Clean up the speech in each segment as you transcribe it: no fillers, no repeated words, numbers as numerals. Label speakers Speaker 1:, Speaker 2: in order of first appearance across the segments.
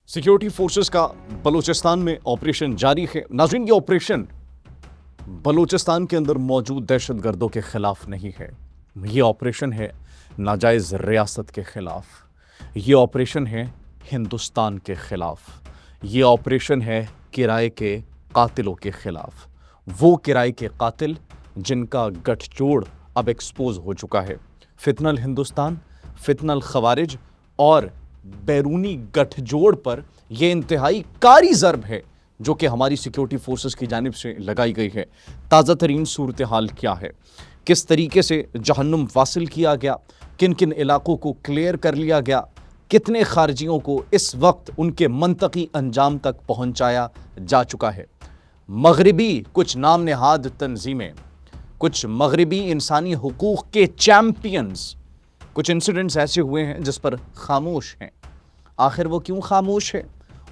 Speaker 1: Security forces का बलूचिस्तान में operation जारी है। नाज़रीन, ये ऑपरेशन बलूचिस्तान के अंदर मौजूद दहशतगर्दों के खिलाफ नहीं है। ये ऑपरेशन है नाजायज़ रियासत के खिलाफ। ये ऑपरेशन है हिंदुस्तान के खिलाफ। ये ऑपरेशन है किराए के कातिलों के खिलाफ। वो किराए के कातिल जिनका गठजोड़ अब एक्सपोज हो चुका है। फितनल हिंदुस्तान, फितनल खवारिज और बैरूनी गठजोड़ पर यह इंतहाई कारी ज़र्ब है जो कि हमारी सिक्योरिटी फोर्सेस की जानिब से लगाई गई है। ताज़ा तरीन सूरत हाल क्या है, किस तरीके से जहन्नुम वासिल किया गया, किन किन इलाकों को क्लियर कर लिया गया, कितने खारजियों को इस वक्त उनके मंतकी अंजाम तक पहुंचाया जा चुका है। मगरिबी कुछ नाम नहाद तंजीमें, कुछ मगरिबी इंसानी हुकूक के चैम्पियंस, कुछ इंसिडेंट्स ऐसे हुए हैं जिस पर खामोश हैं। आखिर वो क्यों खामोश है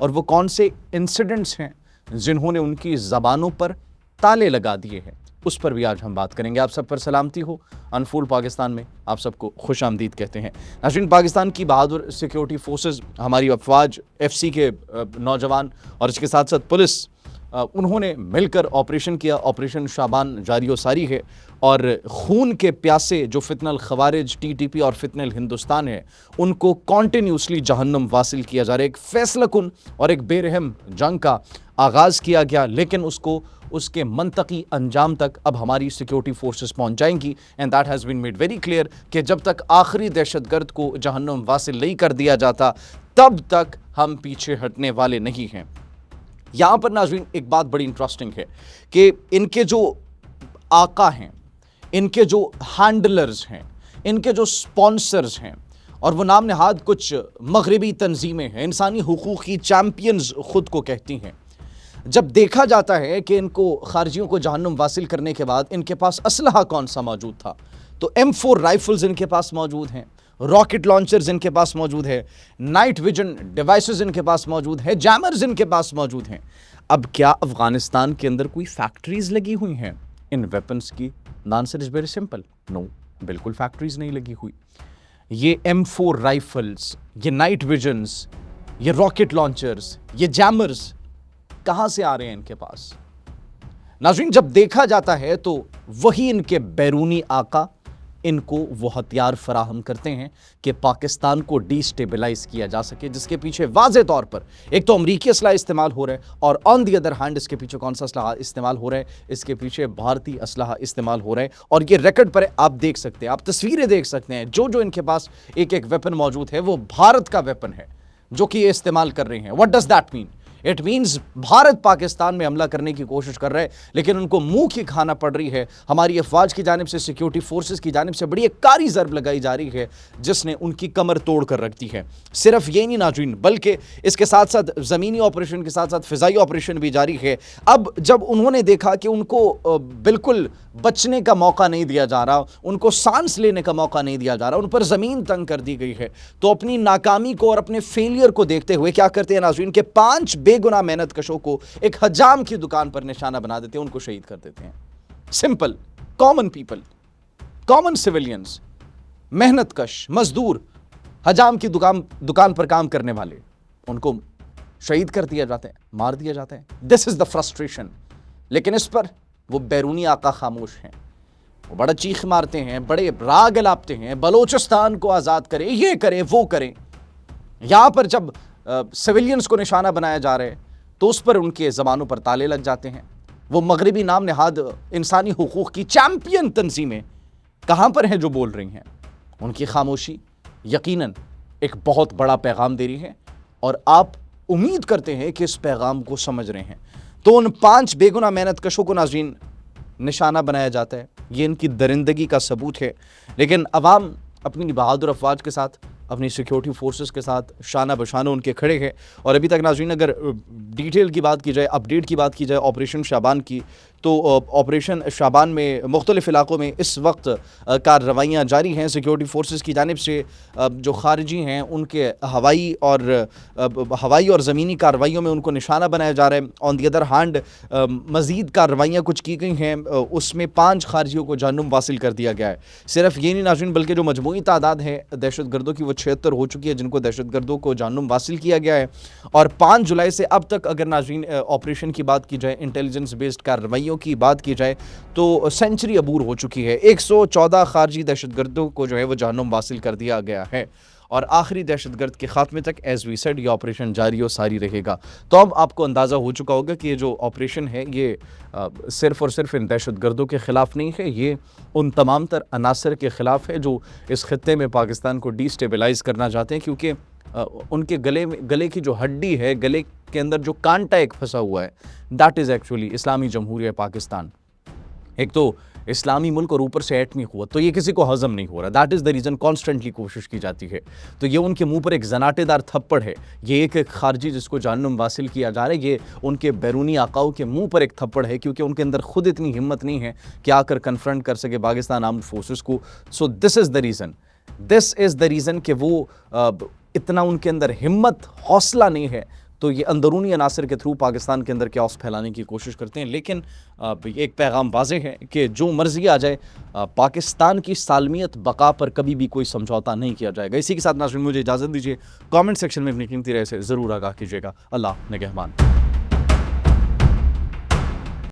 Speaker 1: और वो कौन से इंसिडेंट्स हैं जिन्होंने उनकी ज़बानों पर ताले लगा दिए हैं, उस पर भी आज हम बात करेंगे। आप सब पर सलामती हो। अनफोल्ड पाकिस्तान में आप सबको खुश आमदीद कहते हैं। नाज़रीन, पाकिस्तान की बहादुर सिक्योरिटी फोर्सेस, हमारी अफवाज, FC के नौजवान और इसके साथ साथ पुलिस, उन्होंने मिलकर ऑपरेशन किया। ऑपरेशन शाबान जारी व सारी है और खून के प्यासे जो फितनल खवारिज, TTP और फितनल हिंदुस्तान है, उनको कॉन्टिन्यूसली जहन्नुम वासिल किया जा रहा है। एक फैसलाकुन और एक बेरहम जंग का आगाज़ किया गया, लेकिन उसको उसके मंतकी अंजाम तक अब हमारी सिक्योरिटी फोर्सेस पहुंच जाएंगी। And that has been made very clear कि जब तक आखिरी दहशतगर्द को जहन्नुम वासिल नहीं कर दिया जाता, तब तक हम पीछे हटने वाले नहीं हैं। यहाँ पर नाज़रीन एक बात बड़ी इंटरेस्टिंग है कि इनके जो आका हैं, इनके जो हैंडलर्स हैं, इनके जो स्पॉन्सर्स हैं, और वो नाम नहाद कुछ मगरिबी तंजीमें हैं, इंसानी हुकूक की चैम्पियंस खुद को कहती हैं। जब देखा जाता है कि इनको खारजियों को जहन्नुम वासिल करने के बाद इनके पास असलहा कौन सा मौजूद था, तो M4 राइफल्स इनके पास मौजूद हैं, रॉकेट लॉन्चर्स इनके पास मौजूद है, नाइट विजन डिवाइसेस इनके पास मौजूद है, जैमर्स इनके पास मौजूद हैं। अब क्या अफगानिस्तान के अंदर कोई फैक्ट्रीज लगी हुई हैं इन वेपन्स की? Answer is very simple, no, बिल्कुल फैक्ट्रीज नहीं लगी हुई। ये M4 राइफल्स, ये नाइट विजन्स, ये रॉकेट लॉन्चर्स, ये जैमर्स कहां से आ रहे हैं इनके पास? नाज़रीन, जब देखा जाता है तो वही इनके बैरूनी आका इनको वो हथियार फराहम करते हैं कि पाकिस्तान को डिस्टेबलाइज किया जा सके, जिसके पीछे वाज़े तौर पर एक तो अमरीकी असला इस्तेमाल हो रहा है और ऑन दी अदर हैंड इसके पीछे कौन सा असला इस्तेमाल हो रहा है? इसके पीछे भारतीय असला इस्तेमाल हो रहा है। और ये रिकॉर्ड पर आप देख सकते हैं, आप तस्वीरें देख सकते हैं, जो जो इनके पास एक एक वेपन मौजूद है वो भारत का वेपन है जो कि ये इस्तेमाल कर रहे हैं। What does that mean? It means Bharat Pakistan में हमला करने की कोशिश कर रहा है, लेकिन उनको मुंह की खाना पड़ रही है। हमारी अफवाज की जानिब से, सिक्योरिटी फोर्सेस की जानिब से बड़ी एक कारी ज़र्ब लगाई जा रही है जिसने उनकी कमर तोड़ कर रख दी है। सिर्फ ये नहीं नाज़रीन, बल्कि इसके साथ साथ ज़मीनी ऑपरेशन के साथ साथ फ़िज़ाई ऑपरेशन भी जारी है। अब जब उन्होंने देखा कि उनको बिल्कुल बचने का मौका नहीं दिया जा रहा, उनको सांस लेने का मौका नहीं दिया जा रहा, उन पर ज़मीन तंग कर दी गई है, तो अपनी नाकामी को और अपने फेलियर को देखते हुए क्या करते हैं नाज़रीन के 5 बेगुनाह मेहनत कशों को एक हजाम की दुकान पर निशाना बना देते हैं, उनको शहीद कर देते हैं। Simple, common people, common civilians, मेहनत कश मजदूर, हजाम की दुकान पर काम करने वाले, उनको शहीद कर दिया जाता है, मार दिया जाता है। This is the frustration. लेकिन इस पर वो बैरूनी आका खामोश हैं। वो बड़ा चीख मारते हैं, बड़े राग लापते हैं, बलोचिस्तान को आज़ाद करें, ये करें, वो करें। यहाँ पर जब सिविलियंस को निशाना बनाया जा रहा है तो उस पर उनके ज़बानों पर ताले लग जाते हैं। वो मगरिबी नाम नहाद इंसानी हुकूक की चैम्पियन तंजीमें कहाँ पर हैं जो बोल रही हैं? उनकी खामोशी यकीनन एक बहुत बड़ा पैगाम दे रही है और आप उम्मीद करते हैं कि इस पैगाम को समझ रहे हैं। तो उन 5 बेगुनाह मेहनत कशों को नाज़रीन निशाना बनाया जाता है, ये इनकी दरिंदगी का सबूत है। लेकिन अवाम अपनी बहादुर अफवाज के साथ, अपनी सिक्योरिटी फोर्सेस के साथ शाना बशाना उनके खड़े हैं। और अभी तक नाज़रीन अगर डिटेल की बात की जाए, अपडेट की बात की जाए ऑपरेशन शाबान की, तो ऑपरेशन शाबान में मुख्तलिफ़ इलाकों में इस वक्त कार्रवाइयाँ जारी हैं। सिक्योरिटी फोर्सेस की जानिब से जो खारिजी हैं उनके हवाई और ज़मीनी कार्रवाइयों में उनको निशाना बनाया जा रहा है। ऑन दी अदर हैंड मज़ीद कार्रवाइयाँ कुछ की गई हैं, उसमें 5 खारिजियों को जानम वासिल कर दिया गया है। सिर्फ ये नहीं नाज़रीन, बल्कि जो मजमूई तादाद है दहशतगर्दों की वो 76 हो चुकी है जिनको दहशतगर्दों को जानम वासिल किया गया है। और 5 जुलाई से अब तक अगर नाज़रीन ऑपरेशन की बात की जाए, इंटेलिजेंस बेस्ड कार्रवाइयों की बात की जाए तो सेंचुरी अबूर हो चुकी है। 114 खारजी दहशतगर्दों को जो है वो जानम वासिल कर दिया गया है और आखिरी दहशतगर्द के खात्मे तक एज वी सेड ये ऑपरेशन जारी और सारी रहेगा। तो अब आपको अंदाज़ा हो चुका होगा कि ये जो ऑपरेशन है ये सिर्फ़ और सिर्फ इन दहशतगर्दों के ख़िलाफ़ नहीं है, ये उन तमाम तर अनासर के ख़िलाफ़ है जो इस ख़ित्ते में पाकिस्तान को डिस्टेबलाइज़ करना चाहते हैं, क्योंकि उनके गले की जो हड्डी है, गले के अंदर जो कांटा एक फंसा हुआ है, दैट इज़ एक्चुअली इस्लामी जमहूरिया पाकिस्तान। एक तो इस्लामी मुल्क और ऊपर से एटमी क़ुव्वत, तो ये किसी को हज़म नहीं हो रहा। That is the reason constantly कोशिश की जाती है। तो ये उनके मुंह पर एक जनाटेदार थप्पड़ है। ये एक खारजी जिसको जानम वासिल किया जा रहा है, ये उनके बैरूनी आकाओं के मुंह पर एक थप्पड़ है, क्योंकि उनके अंदर खुद इतनी हिम्मत नहीं है कि आकर कन्फ्रंट कर सके पाकिस्तान आर्म्ड फोर्सेस को। So this is the reason कि वो इतना उनके अंदर हिम्मत, हौसला नहीं है, तो ये अंदरूनी अनासर के थ्रू पाकिस्तान के अंदर क्याओस फैलाने की कोशिश करते हैं। लेकिन एक पैगाम वाज़ेह है कि जो मर्ज़ी आ जाए, पाकिस्तान की सालमियत बका पर कभी भी कोई समझौता नहीं किया जाएगा। इसी के साथ नाज़रीन मुझे इजाज़त दीजिए। कमेंट सेक्शन में अपनी कीमती राय से ज़रूर आगाह कीजिएगा। अल्लाह निगहबान।